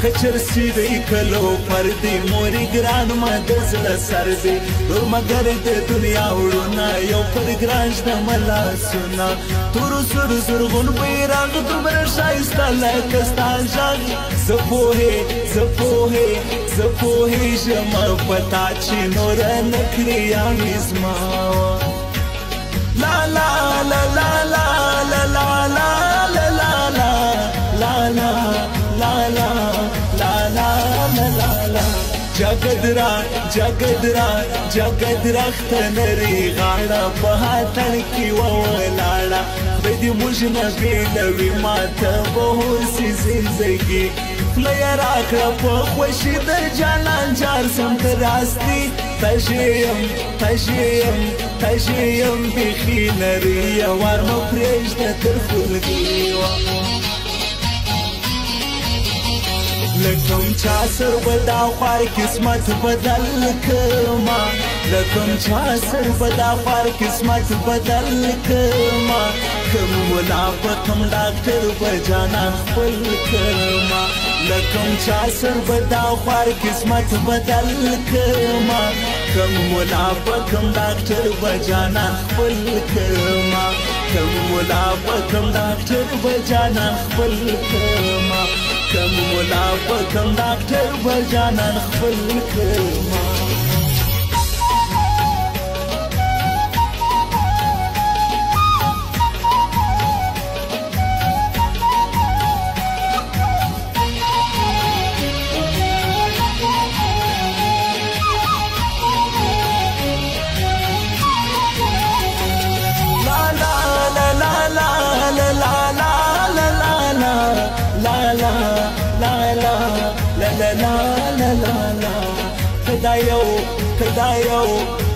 خچرسی دی کلو پردی موری گران ما دزل سر دی دور مگر دی دنیا وړونا یو پر گرانش د ملا سنا تور سر زرغون بیرغ دومره شایسته لکه ستا ژغ زپوهې ژمه پتا چې نور نه کړي یانې زما لا لا لا لا لا لا لا لا لا لا لا لا لا لا لا لا لا لا جګدرا ختنري غاړه په هاتن کې ولاړه بدی موږ نه بیلوي ماته به هوسي زندګي خله راکړه په خوښي د جانان جار سم ته راستي تژیم بیخي نري وار مه پرېږده تر خلګي لکم چا سر بدا خوار قسمت بدل کما لکم چا سر بدا خوار قسمت بدل کما کم ملا کم ډاکټر بجانان خپل کما لکم چا سر بدا خوار قسمت بدل کما کم ملا کم ډاکټر بجانان خپل کما کم ملا کم ډاکټر بجانان خپل کما کم ملا کم ډاکټر بجانان خپل کما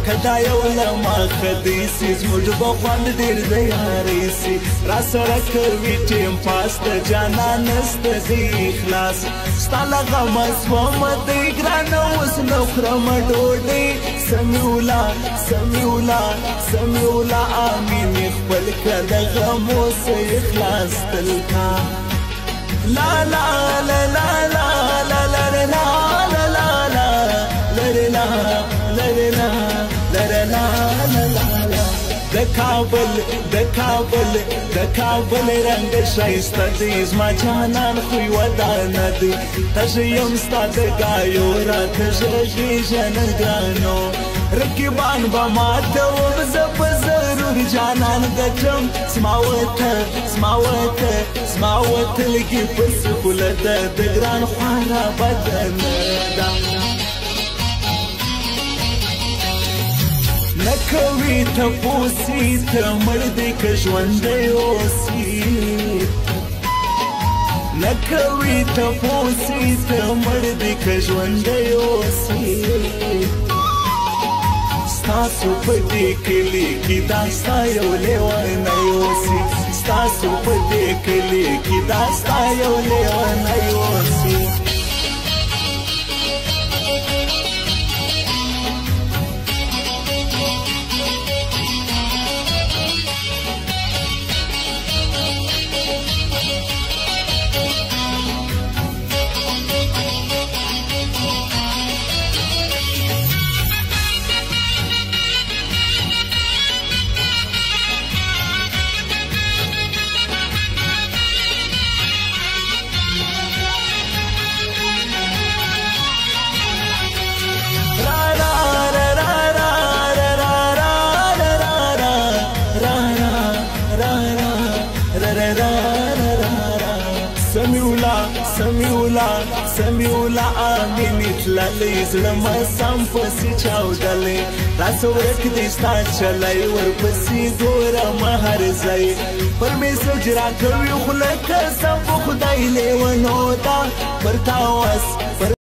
کدا یو لما خدیسی زموږ به خوند ډېر د یارۍ سي راسره کوي ټیم پاس د جانان سته دی اخلاص ستا له غمه سومه دی ګرانه اوس نه خورم ډوډۍ سمیولا امین خپل که د غمو څه اخلاص تل کا لا لا لا لا لا لا لا لا لا د کابل رنګ شایسته دی زما جانان خوی ودانه دی تشه یم ستا د ګایو راته ژغېږه نه ګرانو رقیبان به ماته وم زه په ضرور جانان ګټم زما وته لږې پسې خوله ده د ګران خواره بدن ده نکوي تپوسي ته مړ دی که ژوندی اوسي نکوي تپوسي ته مړ دی که ژوندی اوسي ستاسو په دې کلي کې دا ستا یو لیونی اوسي ستاسو په دې کلي کې دا ستا یو لیونی اوسي سمیولا امین تللی زړه مه سم پسې چاودلی راسه ورک دې ستا چلی ورپسې ګوره مه هر ځای پر میسج راکوي خو لکه سم په خدای لیونو ده پر تا وس